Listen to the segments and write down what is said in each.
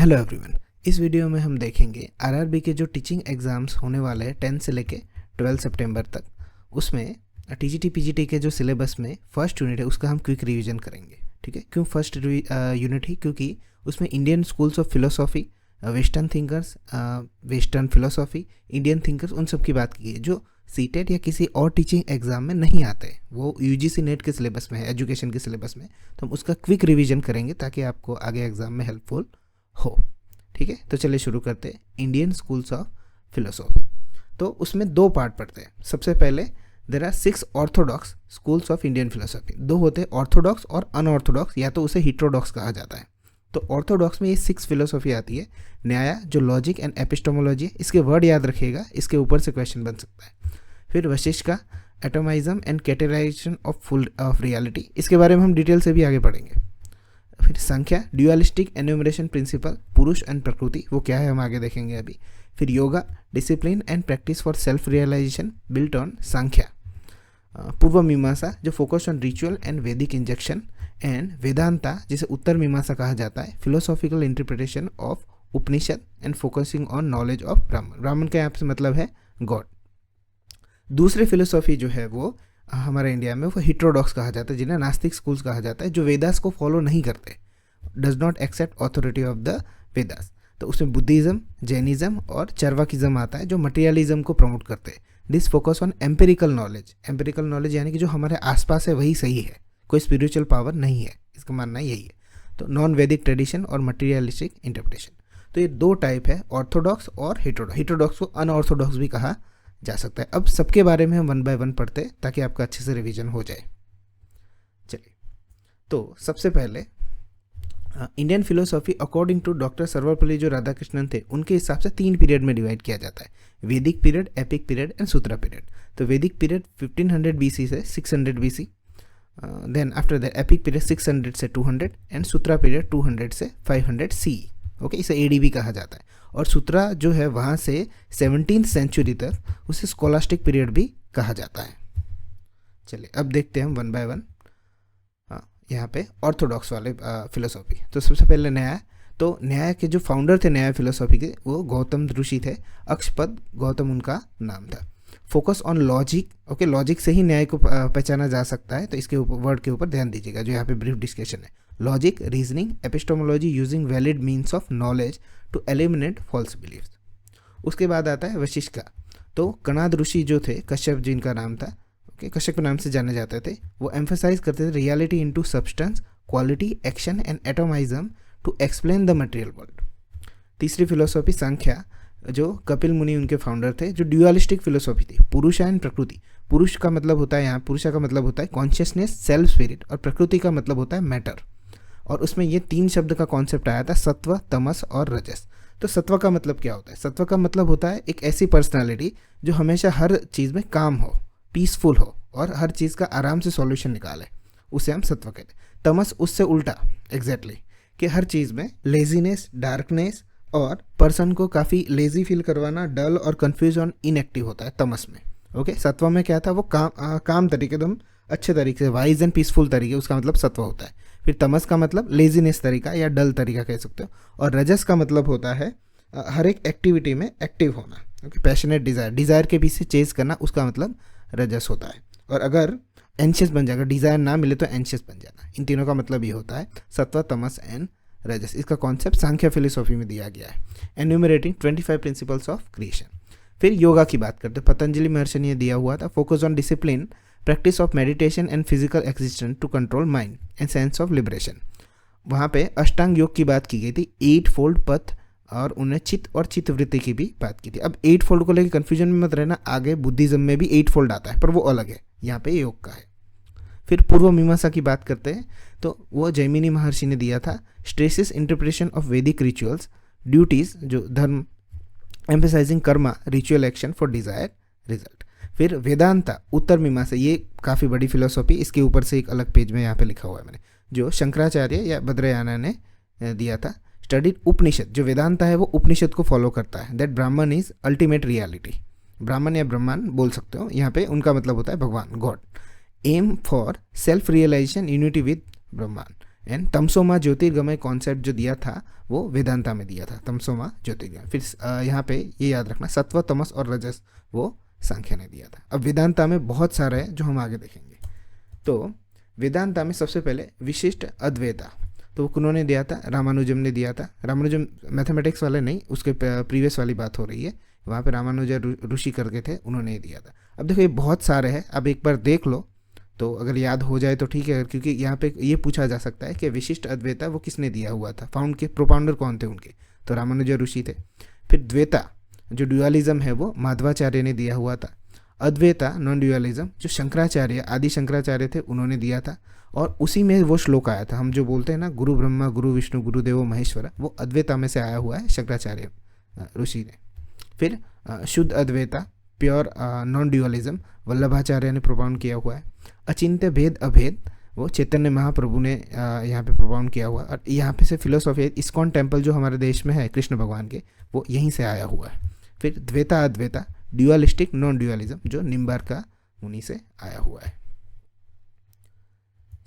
Hello everyone. इस video में हम देखेंगे आरआरबी के जो टीचिंग एग्ज़ाम्स होने वाले हैं 10 से लेके 12 सितंबर तक, उसमें टीजीटी पीजीटी के जो सिलेबस में फर्स्ट यूनिट है उसका हम क्विक रिवीजन करेंगे। ठीक है, क्यों फर्स्ट यूनिट ही? क्योंकि उसमें Indian schools of philosophy, western thinkers, western philosophy, Indian thinkers, उन सब की बात की है जो सीटेट या किसी और टीचिंग एग्ज़ाम में नहीं आते, वो यूजीसी नेट के सिलेबस में है, एजुकेशन के सिलेबस में। तो हम उसका क्विक रिवीजन करेंगे ताकि आपको आगे एग्ज़ाम में हेल्पफुल हो। ठीक है, तो चलिए शुरू करते हैं। इंडियन स्कूल्स ऑफ फिलोसॉफी, तो उसमें दो पार्ट पढ़ते हैं। सबसे पहले there are 6 orthodox schools of Indian philosophy. दो होते हैं, ऑर्थोडॉक्स और अनऑर्थोडॉक्स, या तो उसे हिट्रोडॉक्स कहा जाता है। तो ऑर्थोडॉक्स में ये 6 फिलोसॉफी आती है। न्याय, जो लॉजिक एंड एपिस्टोमोलॉजी है, इसके वर्ड याद रखिएगा, इसके ऊपर से क्वेश्चन बन सकता है। फिर वशिष्ठ का एटोमाइज्म एंड कैटेगराइजेशन ऑफ रियलिटी, इसके बारे में हम डिटेल से भी आगे पढ़ेंगे। फिर Sankhya, dualistic enumeration principle, Purusha and Prakriti, वो क्या है हम आगे देखेंगे अभी। फिर yoga, discipline and practice for self realisation built on Sankhya. Purva Mimamsa, जो focus on ritual and Vedic injection. And Vedanta, जिसे उत्तर मीमांसा कहा जाता है, philosophical interpretation of Upanishad and focusing on knowledge of Brahman. ब्राह्मण का यहाँ से मतलब है गॉड। दूसरी फिलोसॉफी जो है वो हमारे इंडिया में वो हिट्रोडॉक्स कहा जाता है, जिन्हें नास्तिक स्कूल्स कहा जाता है, जो वेदास को फॉलो नहीं करते, does not accept authority of the Vedas. तो उसमें बुद्धिज़्म, जैनिज़्म और चरवाकिज़्म आता है, जो मटेरियलिज्म को प्रमोट करते हैं। This focus on empirical knowledge. Empirical knowledge यानी कि जो हमारे आसपास है वही सही है, कोई स्पिरिचुअल पावर नहीं है, इसका मानना यही है। तो नॉन वैदिक ट्रेडिशन और मटेरियलिस्टिक इंटरप्रिटेशन। तो ये दो टाइप है, ऑर्थोडॉक्स और हिट्रोडॉक्स। हिट्रोडॉक्स को अनऑर्थोडॉक्स भी कहा जा सकता है। अब सबके बारे में हम 1 बाय 1 पढ़ते हैं ताकि आपका अच्छे से रिवीजन हो जाए। चलिए, तो सबसे पहले Indian philosophy according to doctor Sarvepalli जो राधाकृष्णन थे, उनके हिसाब से 3 पीरियड में डिवाइड किया जाता है, Vedic period, epic period and Sutra period. तो वैदिक पीरियड 1500 BC से 600 BC, then after that epic period 600 से 200 एंड सूत्रा पीरियड 200 से 500 CE। ओके, इसे एडीबी कहा जाता है। और सूत्रा जो है वहाँ से 17th सेंचुरी तक उसे स्कॉलास्टिक पीरियड भी कहा जाता है। चलिए अब देखते हैं हम 1 बाय 1 यहाँ पे ऑर्थोडॉक्स वाले फिलोसॉफी। तो सबसे पहले न्याय। तो न्याय के जो फाउंडर थे न्याय फिलोसॉफी के, वो गौतम ऋषि थे। अक्षपद गौतम उनका नाम था। Focus on logic. Okay, logic से ही न्याय को पहचाना जा सकता है, तो इसके ऊपर वर्ड के ऊपर ध्यान दीजिएगा जो यहाँ पे ब्रीफ डिस्कशन है। Logic, reasoning, epistemology using valid means of knowledge to eliminate false beliefs. उसके बाद आता है वशिष्ठ का। तो कणाद ऋषि जो थे, कश्यप जिनका नाम था, ओके, कश्यप के नाम से जाने जाते थे, वो एम्फेसाइज करते थे reality into substance, quality, action and atomism to explain the material world. तीसरी फिलोसॉफी संख्या, जो कपिल मुनि उनके फाउंडर थे, जो ड्यूअलिस्टिक फिलोसॉफी थी। पुरुष एंड प्रकृति। पुरुष का मतलब होता है यहाँ, पुरुषा का मतलब होता है कॉन्शियसनेस, सेल्फ स्पिरिट, और प्रकृति का मतलब होता है मैटर। और उसमें ये 3 शब्द का कॉन्सेप्ट आया था, सत्व, तमस और रजस। तो सत्व का मतलब क्या होता है? सत्व का मतलब होता है एक ऐसी पर्सनालिटी जो हमेशा हर चीज़ में काम हो, पीसफुल हो और हर चीज़ का आराम से सॉल्यूशन निकाले, उसे हम सत्व कहते हैं। तमस उससे उल्टा, एग्जैक्टली, कि हर चीज़ में लेजीनेस, डार्कनेस और पर्सन को काफ़ी लेजी फील करवाना, डल और कन्फ्यूज और इनएक्टिव होता है तमस में। ओके, सत्व में क्या था? वो काम तरीके, एकदम अच्छे तरीके से, वाइज एंड पीसफुल तरीके, उसका मतलब सत्व होता है। फिर तमस का मतलब लेजीनेस तरीका या डल तरीका कह सकते हो। और रजस का मतलब होता है हर एक एक्टिविटी में एक्टिव होना। ओके, पैशनेट डिज़ायर, डिज़ायर के पीछे चेज करना, उसका मतलब रजस होता है। और अगर एंशियस बन जाएगा, डिज़ायर ना मिले तो एंशियस बन जाना, इन तीनों का मतलब ये होता है सत्व, तमस एंड रजस। इसका कॉन्सेप्ट सांख्य फिलोसॉफी में दिया गया है, एन्यूमरेटिंग 25 प्रिंसिपल्स ऑफ क्रिएशन। फिर योगा की बात करते हैं, पतंजलि महर्षि ने दिया हुआ था, focus on discipline, practice of meditation and physical existence to control mind and sense of liberation. वहाँ पे अष्टांग योग की बात की गई थी, 8 फोल्ड पथ, और उन्हें चित्त और चित्तवृत्ति की भी बात की थी। अब 8 फोल्ड को लेकर कन्फ्यूजन में मत रहना, आगे बुद्धिज्म में भी 8 फोल्ड आता है, पर वो अलग है, यहाँ पे योग का है। फिर पूर्व मीमांसा की बात करते हैं, तो वो जैमिनी महर्षि ने दिया था, स्ट्रेसिस इंटरप्रिटेशन ऑफ वैदिक रिचुअल्स, ड्यूटीज, जो धर्म, emphasizing Karma, ritual action for Dzire result. फिर वेदांता, उत्तर मीमांसा, ये काफ़ी बड़ी फिलोसॉफी, इसके ऊपर से एक अलग पेज में यहाँ पे लिखा हुआ है मैंने, जो शंकराचार्य या भद्रयाना ने दिया था। स्टडीड उपनिषद, जो वेदांता है वो उपनिषद को फॉलो करता है, दैट ब्राह्मण इज अल्टीमेट रियलिटी। ब्राह्मण या ब्रह्मांड बोल सकते हो, यहाँ पे उनका मतलब होता है भगवान, god. Aim for self realisation, unity with Brahmand. And तमसोमा ज्योतिर्गमय कॉन्सेप्ट जो दिया था वो वेदांता में दिया था, तमसोमा ज्योतिर्गमय। फिर यहाँ पे ये याद रखना, सत्व तमस और रजस वो सांख्य ने दिया था। अब वेदांता में बहुत सारे हैं जो हम आगे देखेंगे। तो वेदांता में सबसे पहले विशिष्ट अद्वैता, तो वो उन्होंने दिया था, रामानुजम ने दिया था। रामानुजम मैथमेटिक्स वाले नहीं, उसके प्रीवियस वाली बात हो रही है, वहाँ पे रामानुजा ऋषि करके थे, उन्होंने दिया था। अब देखो ये बहुत सारे हैं, अब एक बार देख लो तो अगर याद हो जाए तो ठीक है, क्योंकि यहाँ पे ये पूछा जा सकता है कि विशिष्ट अद्वैता वो किसने दिया हुआ था, फाउंड के प्रोपाउंडर कौन थे उनके, तो रामानुजा ऋषि थे। फिर द्वैता जो ड्यूअलिज्म है वो माधवाचार्य ने दिया हुआ था। अद्वैता नॉन ड्यूअलिज्म जो शंकराचार्य, आदि शंकराचार्य थे, उन्होंने दिया था। और उसी में वो श्लोक आया था, हम जो बोलते हैं ना गुरु ब्रह्मा गुरु विष्णु गुरुदेवो महेश्वर, वो अद्वैता में से आया हुआ है, शंकराचार्य ऋषि ने। फिर शुद्ध Advaita pure non dualism Vallabhacharya ने प्रोपाउंड किया हुआ है। अचिंत्य भेद अभेद वो चैतन्य महाप्रभु ने यहाँ पे प्रोपाउंड किया हुआ है। और यहाँ पे से फिलोसॉफी इस्कॉन टेम्पल जो हमारे देश में है कृष्ण भगवान के, वो यहीं से आया हुआ है। फिर द्वैता अद्वैता ड्यूअलिस्टिक नॉन ड्यूअलिज्म जो निम्बार्का मुनि से आया हुआ है।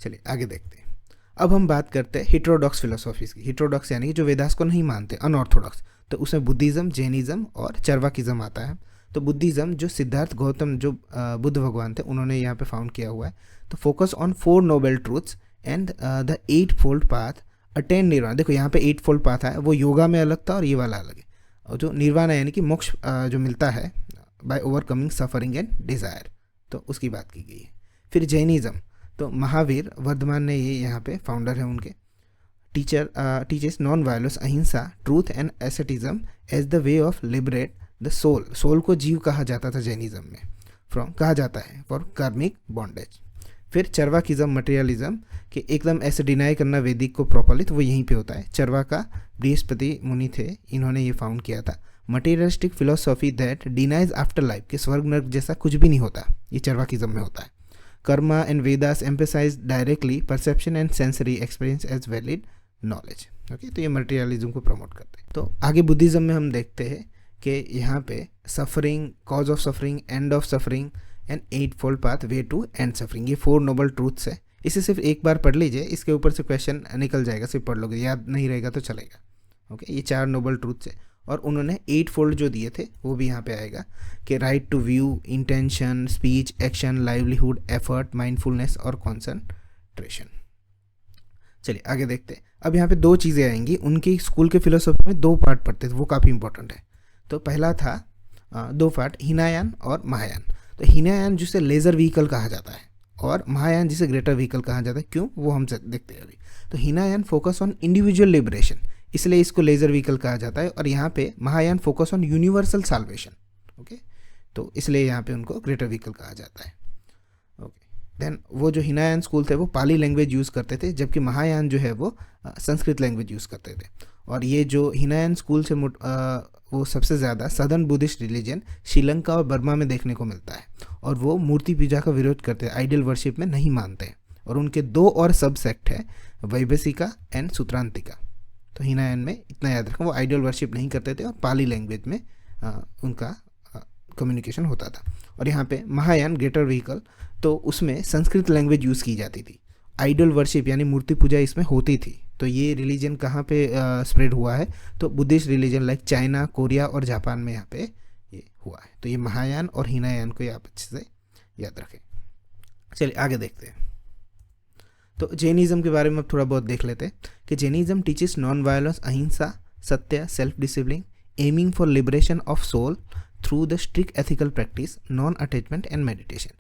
चलिए आगे देखते हैं। अब हम बात करते हैं हिट्रोडॉक्स फिलोसॉफीज की। हिट्रोडॉक्स यानी कि जो वेदास को नहीं मानते, अनऑर्थोडॉक्स, तो उसमें बुद्धिज्म, जैनिज्म और चरवाकिज्म आता है। तो बुद्धिज्म जो सिद्धार्थ गौतम जो बुद्ध भगवान थे, उन्होंने यहाँ पे फाउंड किया हुआ है। तो focus on 4 noble truths and the 8 fold path attain nirvana. देखो यहाँ पे 8 फोल्ड पाथ है, वो योगा में अलग था और ये वाला अलग है। और जो निर्वाण यानी कि मोक्ष जो मिलता है by overcoming suffering and desire, तो उसकी बात की गई है। फिर जैनिज्म, तो महावीर वर्धमान ने ये यहाँ पे फाउंडर है उनके। Teachers non violence, ahimsa, truth and asceticism as the way of liberate the soul. Soul को जीव कहा जाता था जैनिज्म में, फ्रॉम कहा जाता है फॉर कार्मिक बॉन्डेज। फिर चरवाकिज्म, मटेरियलिज्म कि एकदम ऐसे डिनाई करना वैदिक को प्रॉपरली, तो वो यहीं पे होता है। चरवाका बृहस्पति मुनि थे, इन्होंने ये फाउंड किया था। Materialistic philosophy that denies after life कि स्वर्ग नर्क जैसा कुछ भी नहीं होता, ये चरवाकिज्म में होता है। Karma and Vedas emphasise directly perception and sensory experience as valid knowledge. Okay, तो ये मटेरियलिज्म को प्रमोट करते हैं। तो आगे बुद्धिज्म में हम देखते हैं कि यहाँ पे suffering, cause of suffering, end of suffering and 8 fold path way to end suffering, ये 4 नोबल ट्रूथ्स है। इसे सिर्फ एक बार पढ़ लीजिए, इसके ऊपर से क्वेश्चन निकल जाएगा, सिर्फ पढ़ लोगे, याद नहीं रहेगा तो चलेगा। ओके, ये 4 नोबल ट्रूथ्स है। और उन्होंने 8 फोल्ड जो दिए थे वो भी यहाँ पे आएगा कि right to view, intention, speech, action, livelihood, effort, mindfulness और कॉन्सेंट्रेशन। चलिए आगे देखते हैं। अब यहाँ पे 2 चीज़ें आएंगी, उनकी स्कूल के फिलोसॉफी में 2 पार्ट पढ़ते थे, वो काफ़ी इंपॉर्टेंट है। तो पहला था 2 पार्ट, हीनायान और महायान। तो हीनायान जिसे लेज़र व्हीकल कहा जाता है और महायान जिसे ग्रेटर व्हीकल कहा जाता है। क्यों, वो हम देखते हैं अभी। तो हीनायान फोकस ऑन इंडिविजुअल लिबरेशन, इसलिए इसको लेज़र व्हीकल कहा जाता है। और यहाँ पे Mahayana focus on universal salvation. Okay, तो इसलिए यहाँ पे उनको ग्रेटर व्हीकल कहा जाता है। ओके, देन वो जो हीनायान स्कूल थे वो पाली लैंग्वेज यूज़ करते थे, जबकि महायान जो है वो संस्कृत लैंग्वेज यूज़ करते थे। और ये जो हीनायान स्कूल से वो सबसे ज़्यादा सदर्न बुद्धिस्ट रिलीजन श्रीलंका और बर्मा में देखने को मिलता है। और वो मूर्ति पूजा का विरोध करते हैं, आइडल वर्शिप में नहीं मानते। और उनके 2 और सब सेक्ट है, वैभसिका एंड सूत्रांतिका। तो हीनायान में इतना याद रखें, वो आइडल वर्शिप नहीं करते थे और पाली लैंग्वेज में उनका कम्युनिकेशन होता था। और यहाँ पे महायान ग्रेटर व्हीकल, तो उसमें संस्कृत लैंग्वेज यूज़ की जाती थी। आइडल वर्शिप यानी मूर्ति पूजा इसमें होती थी। तो ये रिलीजन कहाँ पे स्प्रेड हुआ है, तो Buddhist religion like China, Korea और जापान में यहाँ पे ये हुआ है। तो ये महायान और हीनायान को आप अच्छे से याद रखें। चलिए आगे देखते हैं। तो जैनिज्म के बारे में अब थोड़ा बहुत देख लेते हैं कि Jainism teaches non violence, ahimsa, satya, self discipline, aiming for liberation of soul through the strict ethical practice, non attachment and meditation.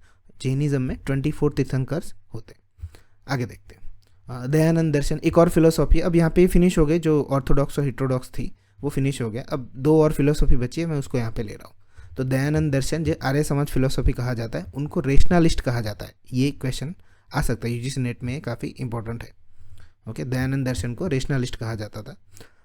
Jainism में 24 तीर्थंकर्स होते हैं। आगे देखते हैं। दयानंद दर्शन एक और फिलोसॉफी, अब यहाँ पे फिनिश हो गए, जो ऑर्थोडॉक्स और हिट्रोडॉक्स थी वो फिनिश हो गया। अब 2 और फिलोसॉफी बची है, मैं उसको यहाँ पे ले रहा हूँ। तो दयानंद दर्शन जो आर्य समाज फिलोसॉफी कहा जाता है, उनको रेशनलिस्ट कहा जाता है। ये क्वेश्चन आ सकता है यूजीसी नेट में, काफ़ी इंपॉर्टेंट है। ओके, दयानंद दर्शन को रेशनलिस्ट कहा जाता था।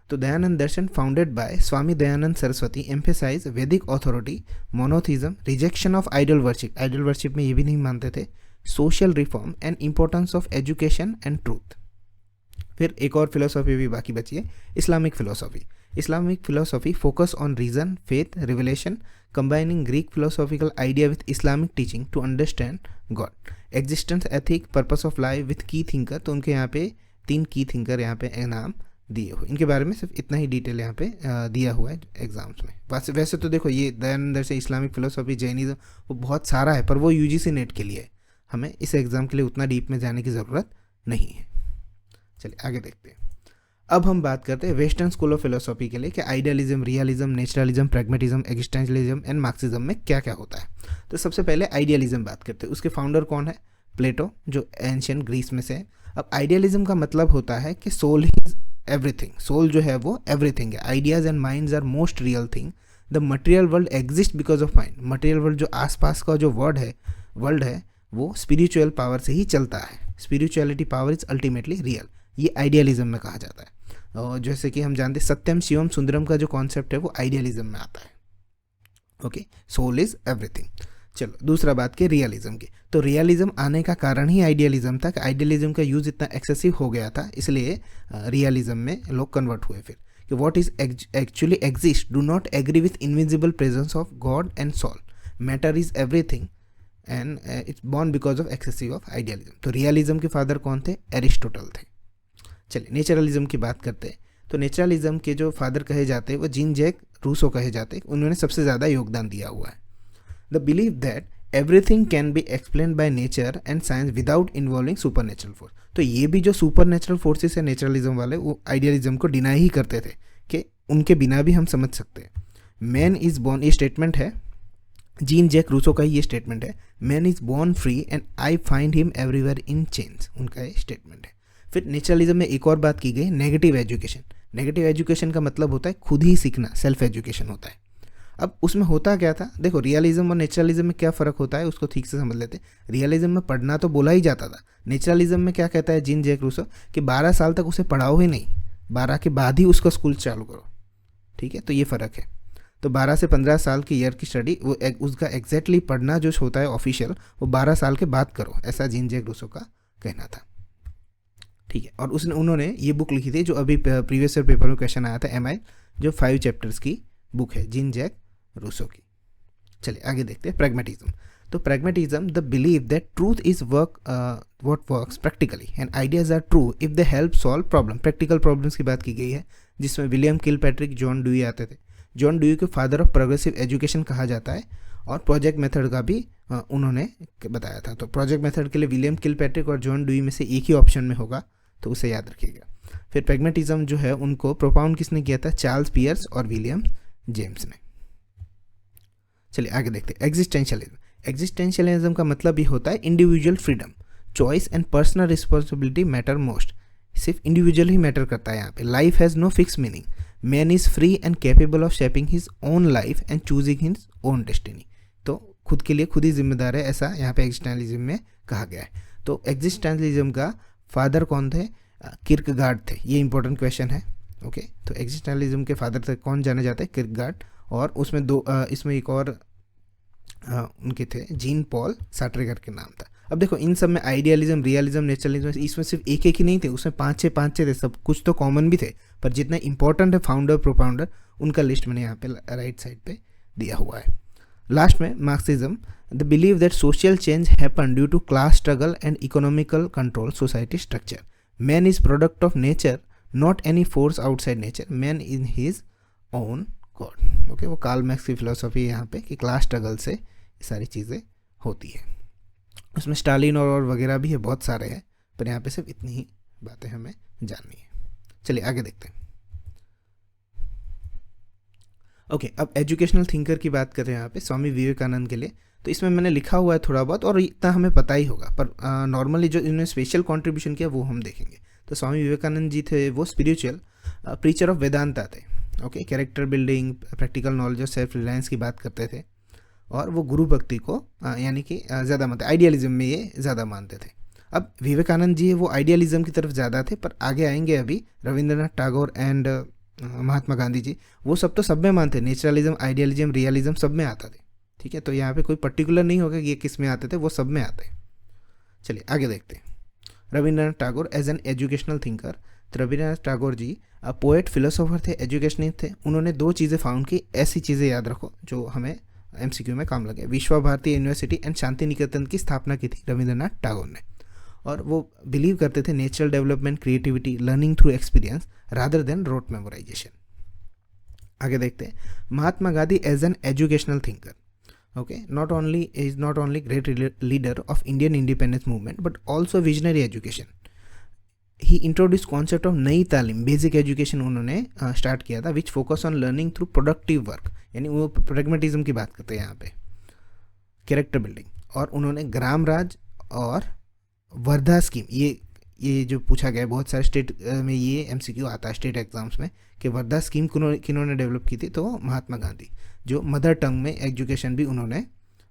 तो Dayanand Darshan founded by Swami Dayanand Saraswati emphasize वैदिक authority, monotheism, rejection of idol worship, idol worship में ये भी नहीं मानते थे, social reform and importance of education and truth. फिर एक और फिलोसॉफी भी बाकी बची है, Islamic philosophy. Islamic philosophy focus on reason, faith, revelation, combining Greek philosophical idea with Islamic teaching to understand God, existence, ethic, purpose of life with key thinker. तो उनके यहाँ पे 3 की थिंकर यहाँ पे नाम दिए हुए, इनके बारे में सिर्फ इतना ही डिटेल यहाँ पे दिया हुआ है एग्जाम्स में। वैसे तो देखो ये दयानंद दर्शन, इस्लामिक फिलोसफी, जैनिज्म, वो बहुत सारा है, पर वो यूजीसी नेट के लिए है, हमें इस एग्ज़ाम के लिए उतना डीप में जाने की ज़रूरत नहीं है। चलिए आगे देखते हैं। अब हम बात करते हैं वेस्टर्न स्कूल ऑफ फिलोसॉफी के लिए कि idealism, realism, naturalism, pragmatism, existentialism and Marxism में क्या क्या होता है। तो सबसे पहले आइडियलिज्म बात करते हैं। उसके फाउंडर कौन है? प्लेटो, जो एंशियंट ग्रीस में से है। अब आइडियलिज्म का मतलब होता है कि सोल इज एवरीथिंग, सोल जो है वो एवरीथिंग है। Ideas and minds are most real thing, the material world exist because of mind. Material world, जो आसपास का जो वर्ल्ड है वो स्पिरिचुअल पावर से ही चलता है। Spirituality power is ultimately real, ये आइडियलिज्म में कहा जाता है। और जैसे कि हम जानते हैं सत्यम शिवम सुंदरम का जो कॉन्सेप्ट है वो आइडियलिज्म में आता है। Okay, soul is everything. चलो दूसरा बात की रियलिज्म की। तो रियलिज्म आने का कारण ही आइडियलिज्म था कि आइडियलिज्म का यूज़ इतना एक्सेसिव हो गया था, इसलिए रियलिज्म में लोग कन्वर्ट हुए फिर कि what is actually exist do not agree with invisible presence of god and soul, matter is everything and it's born because of excessive of idealism. तो रियलिज्म के फादर कौन थे? एरिस्टोटल थे। चलिए नेचुरलिज्म की बात करते हैं। तो नेचुरलिज्म के जो फादर कहे जाते हैं वो जीन जैक रूसो कहे जाते हैं, उन्होंने सबसे ज़्यादा योगदान दिया हुआ है। The believe that everything can be explain by nature and science without involving super natural force. तो ये भी जो सुपर नेचुरल फोर्सेस है नेचुरलिज्म वाले, वो आइडियलिज्म को डिनाई ही करते थे कि उनके बिना भी हम समझ सकते हैं। मैन इज बॉर्न, ये स्टेटमेंट है जीन जैक रूसो का ही ये स्टेटमेंट है, man is born free and I find him everywhere in change, उनका ये स्टेटमेंट है। फिर नेचुरलिज्म में एक और बात की गई, नेगेटिव एजुकेशन। नेगेटिव एजुकेशन का मतलब होता है खुद ही सीखना, सेल्फ एजुकेशन होता है। अब उसमें होता क्या था, देखो रियलिज्म और नेचुरलिज्म में क्या फ़र्क होता है उसको ठीक से समझ लेते हैं। रियलिज्म में पढ़ना तो बोला ही जाता था, नेचुरलिज्म में क्या कहता है जीन जैक रूसो कि 12 साल तक उसे पढ़ाओ ही नहीं, 12 के बाद ही उसका स्कूल चालू करो। ठीक है, तो ये फ़र्क है। तो 12 से 15 साल की ईयर की स्टडी, वो उसका एग्जैक्टली पढ़ना जो होता है ऑफिशियल, वो 12 साल के बाद करो, ऐसा जीन जैक रूसो का कहना था। ठीक है, और उन्होंने ये बुक लिखी थी जो अभी प्रीवियस ईयर पेपर में क्वेश्चन आया था MI, जो 5 चैप्टर्स की बुक है जीन जैक रूसो की। चलिए आगे देखते हैं प्रैग्मेटिज्म। तो pragmatism the believe that truth is what works practically and ideas are true if they help solve problem. Practical problems की बात की गई है, जिसमें विलियम किलपैट्रिक, जॉन ड्यूई आते थे। जॉन ड्यूई को फादर ऑफ प्रोग्रेसिव एजुकेशन कहा जाता है, और प्रोजेक्ट मेथड का भी उन्होंने बताया था। तो प्रोजेक्ट मेथड के लिए विलियम किलपैट्रिक और जॉन ड्यूई में से एक ही ऑप्शन में होगा, तो उसे याद रखिएगा। फिर प्रैग्मेटिज्म जो है उनको प्रोपाउंड किसने किया था? चार्ल्स पियर्स और विलियम जेम्स ने। चलिए आगे देखते हैं एग्जिस्टेंशियलिज्म। एग्जिस्टेंशियलिज्म का मतलब ये होता है individual freedom, choice and personal responsibility matter most. सिर्फ इंडिविजुअल ही मैटर करता है यहाँ पे। Life has no fix meaning, man is free and capable of shaping his own life and choosing his own destiny. तो खुद के लिए खुद ही जिम्मेदार है, ऐसा यहाँ पे एग्जिस्टेंशियलिज्म में कहा गया है। तो एग्जिस्टेंशियलिज्म का फादर कौन थे? किर्कगार्ड थे। ये इंपॉर्टेंट क्वेश्चन है। ओके, तो एग्जिस्टेंशियलिज्म के फादर थे कौन जाने जाते हैं? किर्कगार्ड। और उसमें इसमें एक और उनके थे, जीन पॉल सार्ट्रे के नाम था। अब देखो इन सब में आइडियलिज्म, रियलिज्म, नेचुरलिज्म, इसमें सिर्फ एक ही नहीं थे, उसमें 5-6 थे, सब कुछ तो कॉमन भी थे, पर जितना इंपॉर्टेंट है फाउंडर प्रोपाउंडर, उनका लिस्ट मैंने यहाँ पे राइट साइड पे दिया हुआ है। लास्ट में Marxism, the believe that social change happen due to class struggle and economical control society structure. Man is product of nature, not any force outside nature, man in his own god. Okay, वो Karl Marx की philosophy है यहाँ पे कि class struggle से ये सारी चीज़ें होती है। उसमें स्टालिन और वगैरह भी है, बहुत सारे हैं, पर यहाँ पे सिर्फ इतनी ही बातें हमें जाननी है। चलिए आगे देखते हैं। ओके, अब एजुकेशनल थिंकर की बात कर रहे हैं यहाँ पे स्वामी विवेकानंद के लिए। तो इसमें मैंने लिखा हुआ है थोड़ा बहुत, और इतना हमें पता ही होगा, पर नॉर्मली जो इन्होंने स्पेशल कंट्रीब्यूशन किया वो हम देखेंगे। तो स्वामी विवेकानंद जी थे वो स्पिरिचुअल प्रीचर ऑफ वेदांता थे। Okay, character building, practical knowledge और सेल्फ रिलायंस की बात करते थे, और वो गुरु भक्ति को यानी कि ज़्यादा मानते, आइडियलिज्म में ये ज़्यादा मानते थे। अब विवेकानंद जी वो आइडियलिज्म की तरफ ज़्यादा थे, पर आगे आएंगे अभी रविंद्रनाथ टैगोर एंड महात्मा गांधी जी, वो सब तो सब में मानते, नेचुरलिज्म, आइडियलिज्म, रियलिज्म सब में आता थे। ठीक है, तो यहाँ पे कोई पर्टिकुलर नहीं होगा कि ये किस में आते थे, वो सब में आते हैं। चलिए आगे देखते हैं। Rabindranath Tagore as an educational thinker. तो रविंद्रनाथ टैगोर जी पोएट, फिलोसोफर थे, एजुकेशनिस्ट थे। उन्होंने 2 चीज़ें फाउंड की, ऐसी चीज़ें याद रखो जो हमें MCQ में काम लगे। विश्व भारती यूनिवर्सिटी एंड शांति निकेतन की स्थापना की थी रविंद्रनाथ टैगोर ने, और वो बिलीव करते थे natural development, creativity, learning through experience rather than rote memorization. आगे देखते हैं, Mahatma Gandhi as an educational thinker, okay, is not only great leader of Indian independence movement but also visionary education. He introduced concept of नई तालीम, basic education उन्होंने start किया था, which focus on learning through productive work, यानी वो pragmatism की बात करते हैं यहाँ पे, कैरेक्टर बिल्डिंग। और उन्होंने ग्राम राज और वर्धा स्कीम, ये जो पूछा गया है बहुत सारे स्टेट में, ये एमसीक्यू आता है स्टेट एग्जाम्स में कि वर्धा स्कीम किन्होंने डेवलप की थी, तो महात्मा गांधी। जो मदर टंग में एजुकेशन भी उन्होंने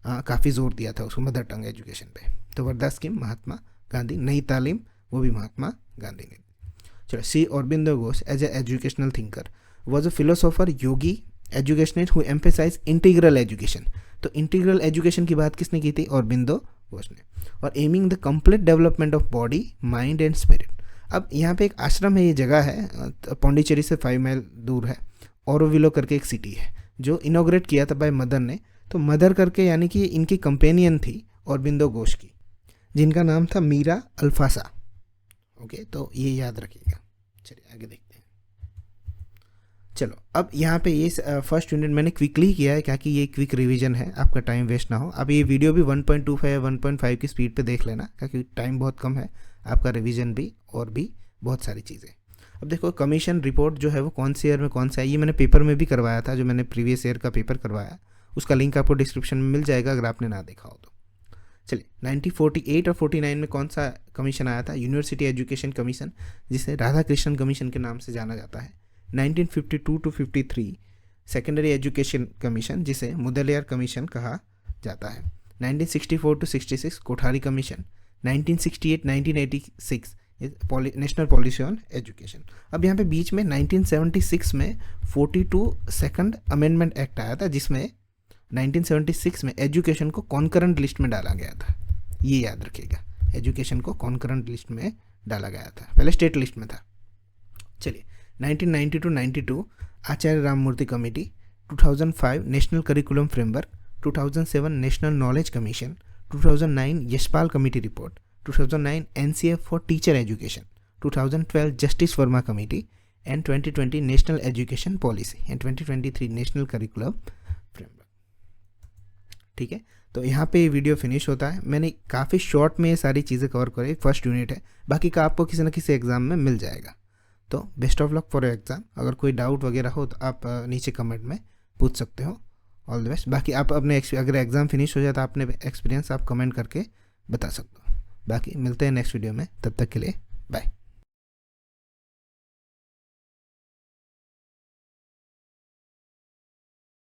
काफ़ी जोर दिया था उसको, मदर टंग एजुकेशन पे, तो वर्धा स्कीम महात्मा गांधी, नई तालीम वो भी महात्मा गांधी ने। चलो, Sri Aurobindo Ghosh as a educational thinker was a philosopher, yogi, educationist who emphasize integral education. तो इंटीग्रल एजुकेशन की बात किसने की थी? अरबिंदो घोष ने। और aiming the complete development of body, mind and spirit. अब यहाँ पे एक आश्रम है, ये जगह है पौंडीचेरी से 5 माइल दूर है, औरोविलो करके एक सिटी है, जो इनोग्रेट किया था बाय मदर ने। तो मदर करके यानी कि इनकी कंपेनियन थी अरबिंदो घोष की, जिनका नाम था मीरा अल्फासा। ओके, तो ये याद रखिएगा। चलिए आगे देखते हैं। चलो, अब यहाँ पे ये फर्स्ट यूनिट मैंने क्विकली किया है, क्या कि ये क्विक रिवीजन है, आपका टाइम वेस्ट ना हो। अब ये वीडियो भी 1.25 1.5 की स्पीड पे देख लेना, क्योंकि टाइम बहुत कम है, आपका रिवीजन भी और भी बहुत सारी चीज़ें। अब देखो, कमीशन रिपोर्ट जो है वो कौन से ईयर में कौन सा है, ये मैंने पेपर में भी करवाया था, जो मैंने प्रीवियस ईयर का पेपर करवाया, उसका लिंक आपको डिस्क्रिप्शन में मिल जाएगा अगर आपने ना देखा हो तो। चलिए, 1948 और 49 में कौन सा कमीशन आया था? यूनिवर्सिटी एजुकेशन कमीशन, जिसे राधा कृष्णन कमीशन के नाम से जाना जाता है। 1952 to 53 सेकेंडरी एजुकेशन कमीशन, जिसे मुदलियार कमीशन कहा जाता है। 1964 to 66 Kothari commission. 1968-1986 national policy on education. अब यहाँ पे बीच में 1976 में 42 सेकंड अमेंडमेंट एक्ट आया था, जिसमें 1976 में एजुकेशन को कॉन्करेंट लिस्ट में डाला गया था। ये याद रखिएगा, एजुकेशन को कॉन्करेंट लिस्ट में डाला गया था, पहले स्टेट लिस्ट में था। चलिए, 1990 to 92 Acharya Ramamurti committee. 2005 national curriculum framework. 2007 national knowledge commission. 2009 Yashpal committee report. 2009 NCF for teacher education. 2012 justice Verma committee and 2020 national education policy and 2023 national curriculum framework. ठीक है, तो यहाँ पे ये वीडियो फिनिश होता है। मैंने काफ़ी शॉर्ट में ये सारी चीज़ें कवर करी, फर्स्ट यूनिट है, बाकी का आपको किसी न किसी एग्ज़ाम में मिल जाएगा। तो best of luck for exam. अगर कोई डाउट वगैरह हो तो आप नीचे कमेंट में पूछ सकते हो। All the best. बाकी आप अपने अगर एग्ज़ाम फिनिश हो जाए तो आपने एक्सपीरियंस आप कमेंट करके बता सकते हो। बाकी मिलते हैं नेक्स्ट वीडियो में, तब तक के लिए बाय।